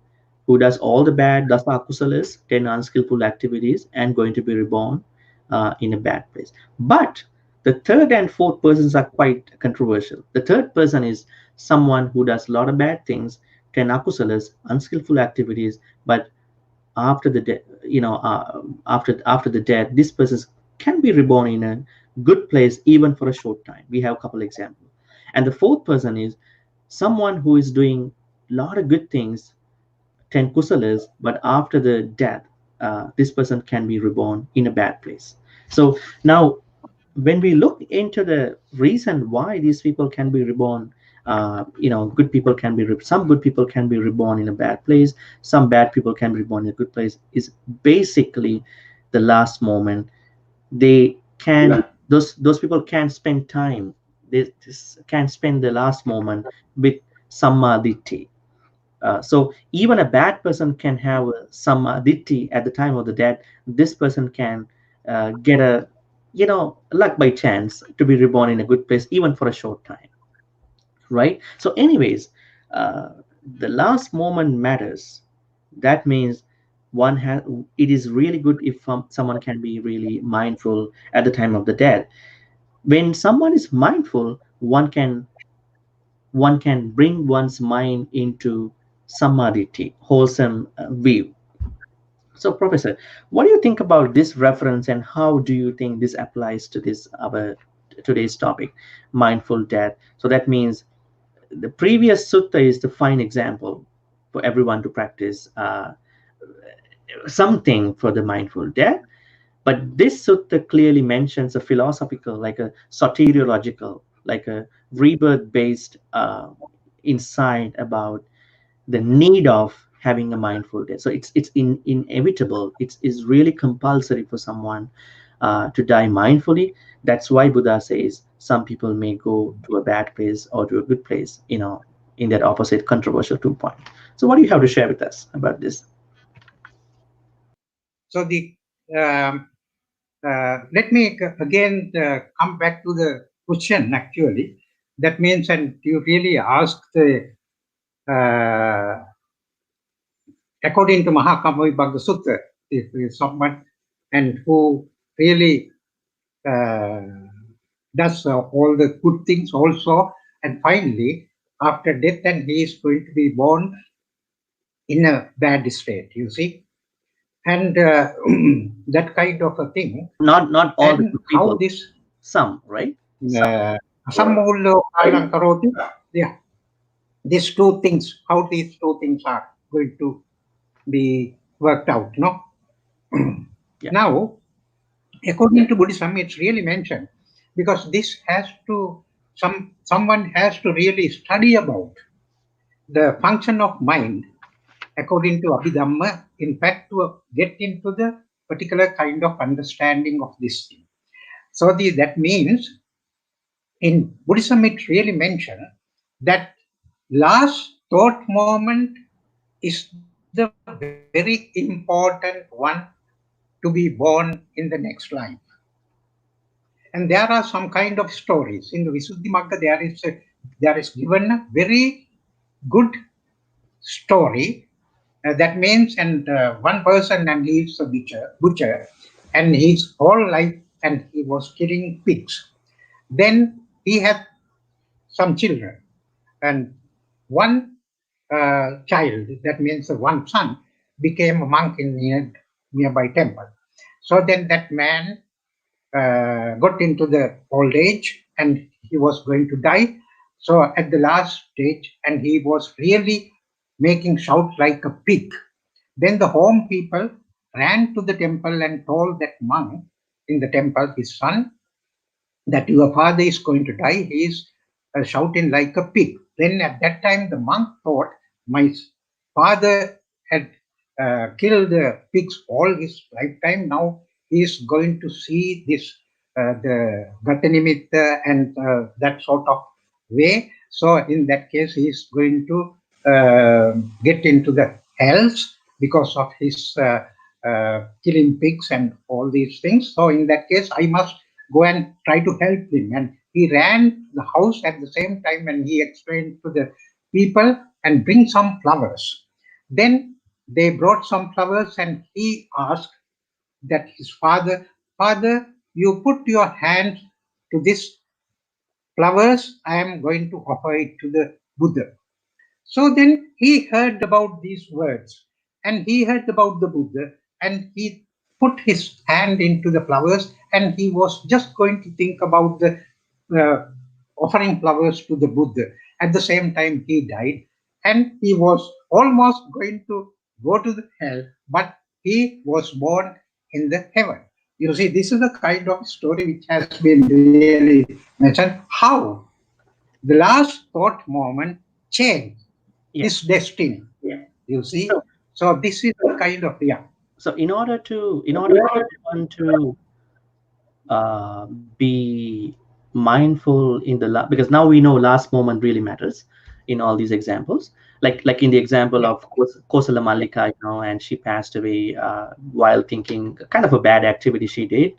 who does all the bad, dasa akusalas, 10 unskillful activities, and going to be reborn in a bad place. But the third and fourth persons are quite controversial. The third person is someone who does a lot of bad things, 10 akusalas, unskillful activities, but after the death, after the death, this person can be reborn in a good place even for a short time. We have a couple examples. And the fourth person is someone who is doing a lot of good things, 10 kusalas, but after the death, this person can be reborn in a bad place. So now when we look into the reason why these people can be reborn, good people can be some good people can be reborn in a bad place, some bad people can be reborn in a good place, is basically the last moment. They can, those people can spend time, they can spend the last moment with samadhi. So even a bad person can have some ditti at the time of the death. This person can get a, luck by chance to be reborn in a good place, even for a short time, right? So, anyways, uh, the last moment matters. That means one has. It is really good if someone can be really mindful at the time of the death. When someone is mindful, one can bring one's mind into samadhi, wholesome view. So, Professor, what do you think about this reference, and how do you think this applies to this our today's topic, mindful death? So that means the previous sutta is the fine example for everyone to practice something for the mindful death. But this sutta clearly mentions a philosophical, like a soteriological, like a rebirth-based insight about the need of having a mindful death. So it's inevitable. It's really compulsory for someone to die mindfully. That's why Buddha says some people may go to a bad place or to a good place, in that opposite controversial 2 point. So what do you have to share with us about this?
So um, let me again come back to the question. Actually, that means, and you really asked the according to Mahakamavibhagga Sutta, if someone and who really uh, does all the good things also, and finally after death, and he is going to be born in a bad state. You see, and that kind of a thing,
Not all the
and
good
how
people,
this
some, right?
uh, samullo karoti, yeah, these two things, how these two things are going to be worked out, no?
Yeah.
Now, according to Buddhism, it's really mentioned because this has to someone has to really study about the function of mind according to Abhidhamma, in fact, to get into the particular kind of understanding of this thing. So that means in Buddhism, it really mentioned that last thought moment is the very important one to be born in the next life. And there are some kind of stories in the Visuddhimagga. There is given a very good story. That means, and one person, and he is a butcher, and his whole life, and he was killing pigs. Then he had some children, and one child, that means one son, became a monk in nearby temple. So then that man got into the old age, and he was going to die. So at the last stage, and he was really making shout like a pig. Then the home people ran to the temple and told that monk in the temple, his son, that your father is going to die. He is shouting like a pig. Then at that time, the monk thought, my father had killed the pigs all his lifetime. Now he is going to see this, the Gatanimitta and that sort of way. So in that case, he is going to get into the hells because of his killing pigs and all these things. So in that case, I must go and try to help him. And he ran the house at the same time, and he explained to the people and bring some flowers. Then they brought some flowers, and he asked that his father, Father, you put your hand to this flowers, I am going to offer it to the Buddha. So then he heard about these words, and he heard about the Buddha, and he put his hand into the flowers, and he was just going to think about the uh, offering flowers to the Buddha. At the same time, he died, and he was almost going to go to the hell, but he was born in the heaven. You see, this is the kind of story which has been really mentioned. How the last thought moment changed
Yeah.
his destiny. You see,
So,
so this is the kind of, yeah.
so in order for everyone to be mindful in the because now we know last moment really matters in all these examples, like in the example of Kosala Mallika, and she passed away while thinking kind of a bad activity she did.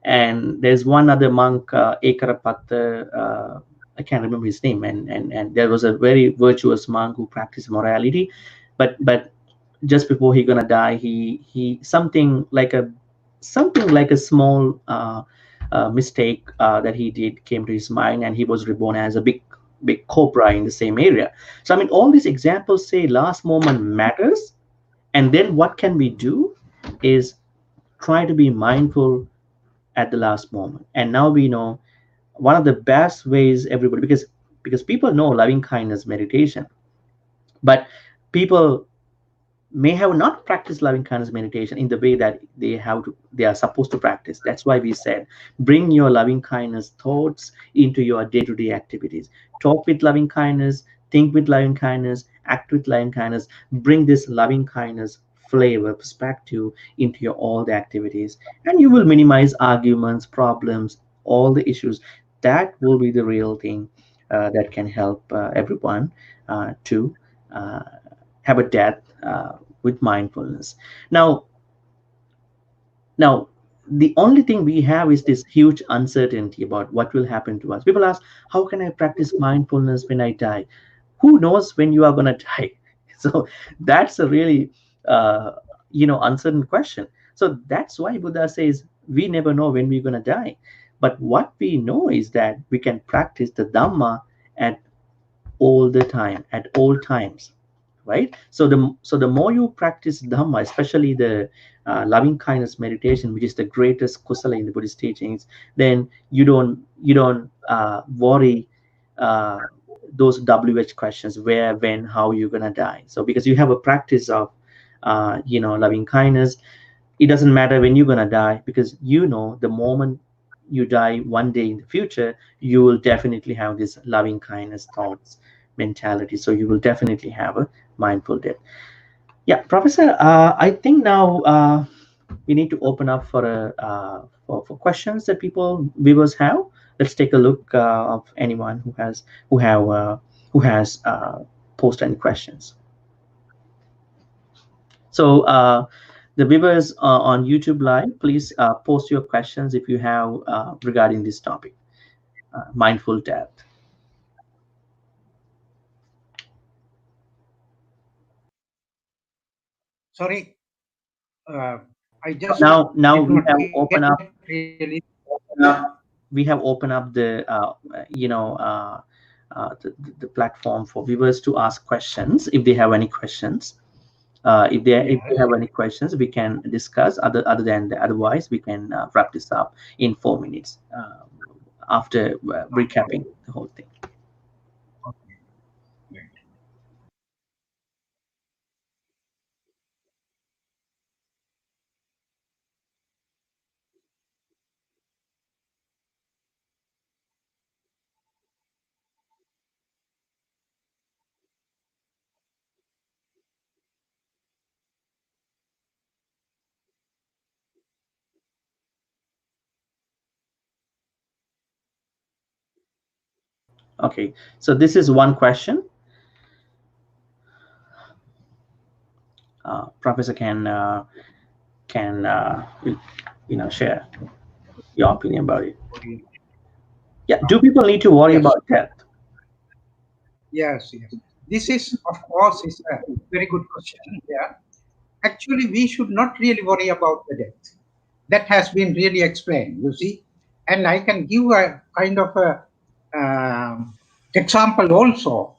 And there's one other monk, Ekarapatta, I can't remember his name, and there was a very virtuous monk who practiced morality, but just before he gonna die, he something like a small mistake that he did came to his mind, and he was reborn as a big cobra in the same area. So I mean, all these examples say last moment matters, and then what can we do is try to be mindful at the last moment. And now we know one of the best ways, everybody, because people know loving kindness meditation, but people may have not practiced loving kindness meditation in the way that they are supposed to practice. That's why we said bring your loving kindness thoughts into your day-to-day activities. Talk with loving kindness, think with loving kindness, act with loving kindness, bring this loving kindness flavor, perspective into your all the activities, and you will minimize arguments, problems, all the issues. That will be the real thing that can help everyone to uh, have a death with mindfulness. Now, now, the only thing we have is this huge uncertainty about what will happen to us. People ask, how can I practice mindfulness when I die? Who knows when you are going to die? So that's a really, uh, uncertain question. So that's why Buddha says we never know when we're going to die. But what we know is that we can practice the Dhamma at all the time, at all times, right? So the more you practice Dhamma, especially the loving kindness meditation, which is the greatest kusala in the Buddhist teachings, then you don't worry those WH questions: where, when, how you're gonna die. So because you have a practice of loving kindness, it doesn't matter when you're gonna die, because the moment you die one day in the future, you will definitely have this loving kindness thoughts mentality. So you will definitely have a mindful death. Yeah, Professor, I think now we need to open up for for questions that viewers have. Let's take a look of anyone who has posted any questions. So the viewers on YouTube Live, please post your questions if you have regarding this topic, mindful death.
Sorry, uh, I
So
just
now
did
we
not
have
get
opened up
really.
the the platform for viewers to ask questions if they have any questions. If they
Yes.
have any questions, we can discuss. Other than that, otherwise, we can wrap this up in 4 minutes after recapping the whole thing.
Okay. Right.
Okay, so this is one question. Professor can share your opinion about it. Yeah, do people need to worry
Yes.
about death?
Yes. Yes. This is, of course, is a very good question. Yeah. Actually, we should not really worry about the death. That has been really explained, you see. And I can give a kind of a example also.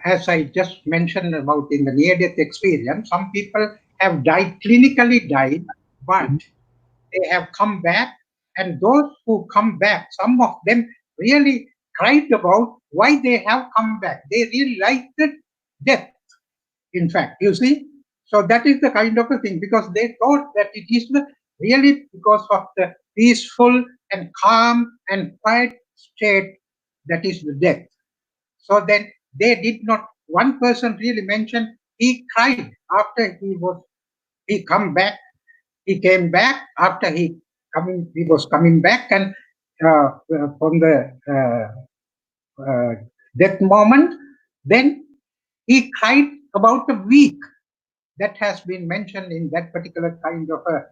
As I just mentioned about in the near-death experience, some people have died, clinically died, but
Mhm.
they have come back. And those who come back, some of them really cried about why they have come back. They really liked the death, in fact, you see. So that is the kind of a thing, because they thought that it is really because of the peaceful and calm and quiet state that is the death. So then they did not, one person really mentioned he cried after he come back, he came back after he was coming back, and from the death moment, then he cried about a week. That has been mentioned in that particular kind of a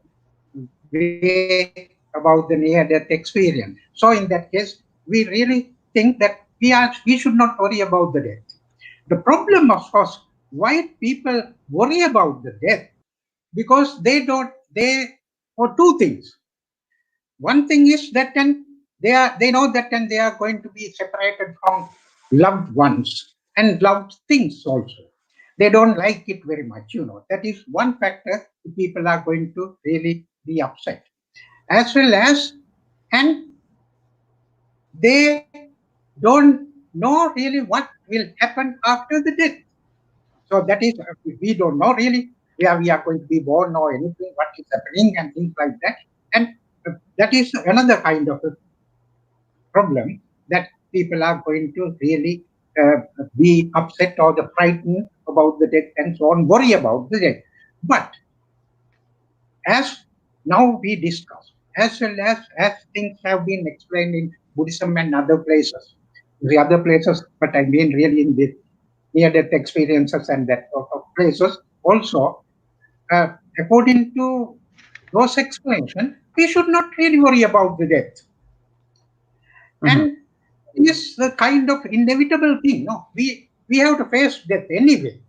way about the near death experience. So in that case, we really think that we should not worry about the death. The problem, of course, why people worry about the death, because they for two things. One thing is that then they know that then they are going to be separated from loved ones and loved things also. They don't like it very much, you know. That is one factor people are going to really be upset. As well as, and they don't know really what will happen after the death. So that is, we don't know really where we are going to be born or anything, what is happening and things like that. And that is another kind of a problem that people are going to really be upset or the frightened about the death and so on, worry about the death. But as now we discuss, as well as things have been explained in Buddhism and other places, the other places, but I mean really in the near-death experiences and that sort of places, also, according to those explanations, we should not really worry about the death.
Mhm.
And it is the kind of inevitable thing. No, we have to face death anyway.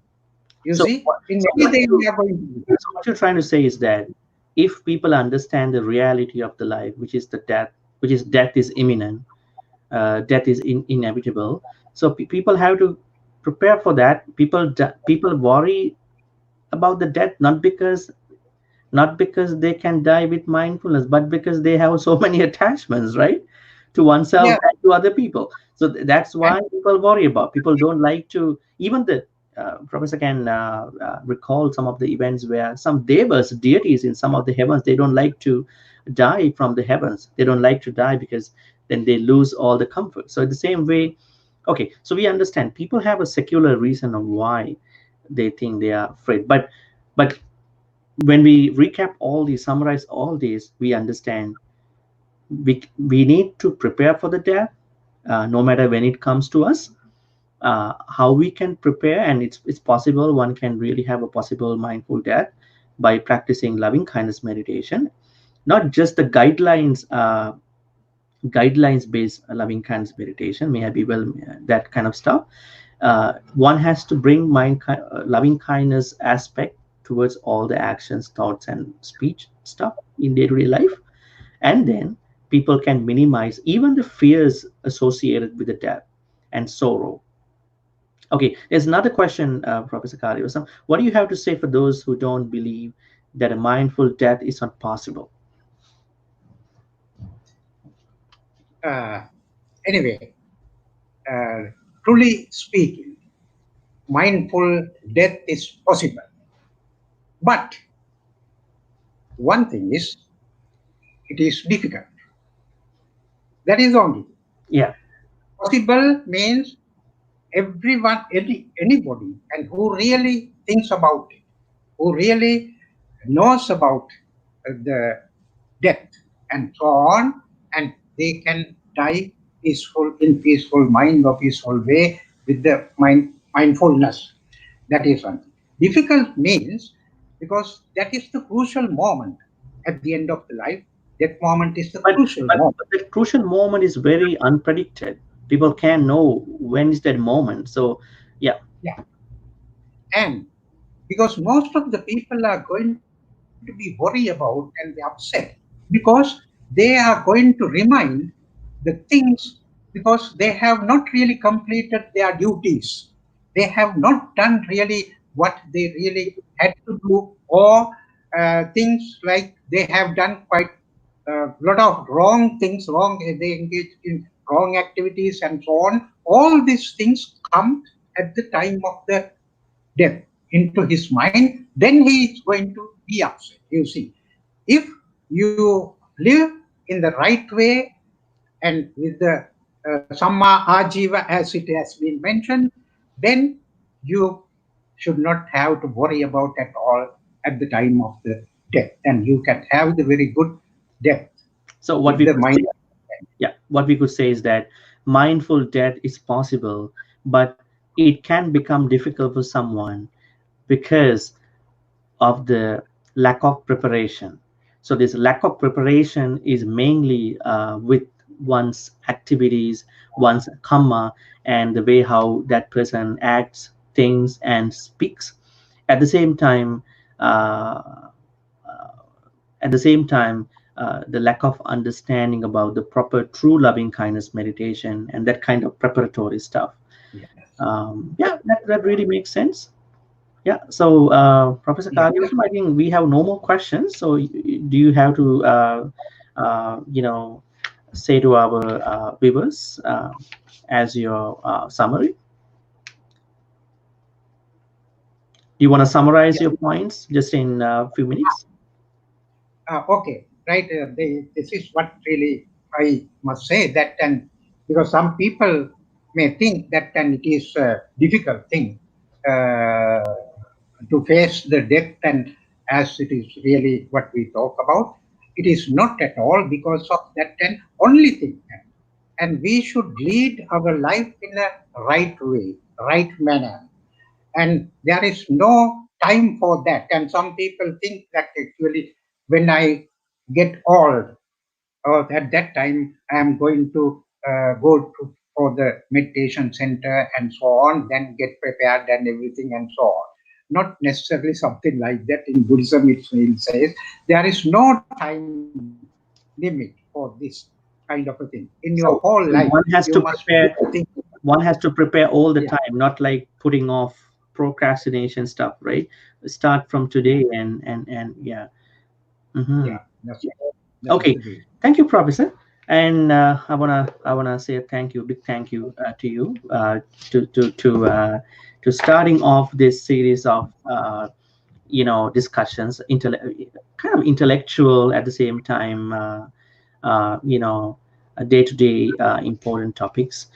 You
So,
see,
what,
in
so,
any
what
day we
you,
are going to do.
so what you're trying to say is that if people understand the reality of the life, which is the death, which is death is imminent, death is inevitable. So people have to prepare for that. People worry about the death not because they can die with mindfulness, but because they have so many attachments, right, to oneself
Yeah,
and to other people. So that's
and
why people worry about. People don't like to even the Professor can recall some of the events where some devas, deities in some of the heavens, they don't like to die from the heavens. They don't like to die because then they lose all the comfort. So in the same way, okay, so we understand people have a secular reason of why they think they are afraid, but when we recap all these, summarize all these, we understand we need to prepare for the death, no matter when it comes to us. How we can prepare, and it's possible one can really have a possible mindful death by practicing loving kindness meditation, not just the guidelines based loving kindness meditation, maybe well that kind of stuff. One has to bring loving kindness aspect towards all the actions, thoughts, and speech stuff in day-to-day life, and then people can minimize even the fears associated with the death and sorrow. Okay, there's another question, Professor Kariyawasam. What do you have to say for those who don't believe that a mindful death is not possible?
uh, anyway, truly speaking, mindful death is possible. But one thing is, it is difficult. That is only.
Yeah,
Possible means everyone, anybody, and who really thinks about it, who really knows about the death and so on, and they can die peaceful in peaceful mind or peaceful way with the mindfulness. That is one. Difficult means because that is the crucial moment at the end of the life. That moment is the
but,
crucial moment.
but the crucial moment is very unpredicted. People can't know when is that moment. So, yeah.
Yeah. And because most of the people are going to be worried about and be upset because they are going to remind the things because they have not really completed their duties. They have not done really what they really had to do, or things like they have done quite a lot of wrong things, wrong, they engage in wrong activities and so on. All these things come at the time of the death into his mind, then he is going to be upset. You see, if you live in the right way and with the Samma Ajiva as it has been mentioned, then you should not have to worry about at all at the time of the death, and you can have the very good death
So what
with
we
the
could say,
mind.
yeah, what we could say is that mindful death is possible, but it can become difficult for someone because of the lack of preparation. So this lack of preparation is mainly with one's activities, one's karma, and the way how that person acts, thinks, and speaks. At the same time, uh, at the same time, the lack of understanding about the proper true loving kindness meditation and that kind of preparatory stuff.
Yes.
Yeah, that really makes sense. Yeah. So, Professor
Yeah.
Kalyasam, I think we have no more questions. So, do you have to, say to our viewers as your summary? Do you want to summarize
Yeah.
your points just in a few minutes?
Okay, right. This is what really I must say that, and because some people may think that and it is a difficult thing uh, to face the death, and as it is really what we talk about, it is not at all because of that and only thing. And we should lead our life in a right way, right manner. And there is no time for that. And some people think that actually when I get old, or at that time I am going to go to for the meditation center and so on, then get prepared and everything and so on. Not necessarily something like that. In Buddhism, it says there is no time limit for this kind of a thing. In your whole
So
life,
one
you
has
must
to
do
prepare.
things.
One has to prepare all the
Yeah,
time, not like putting off procrastination stuff, right? Start from today, and yeah. Hmm.
yeah, that is
Okay,
the way.
thank you, Professor. And I wanna say a thank you, big thank you to you to starting off this series of discussions, kind of intellectual at the same time, uh, you know, day-to-day important topics.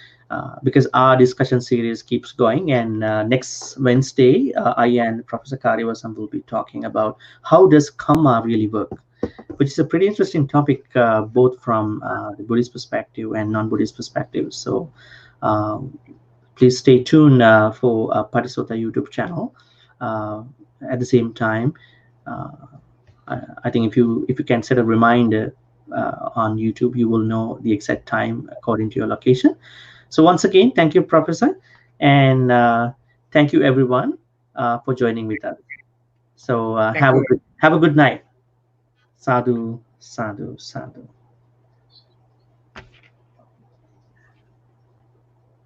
Because our discussion series keeps going, and next Wednesday, I and Professor Kariyawasam will be talking about how does karma really work, which is a pretty interesting topic, both from the Buddhist perspective and non-Buddhist perspective. So uh, please stay tuned for Patisota YouTube channel. Uh, at the same time, uh, I think if you can set a reminder on YouTube, you will know the exact time according to your location. So once again, thank you, Professor, and thank you everyone for joining with us. So
Thank you.
have a good night. Sadhu, sadhu, sadhu.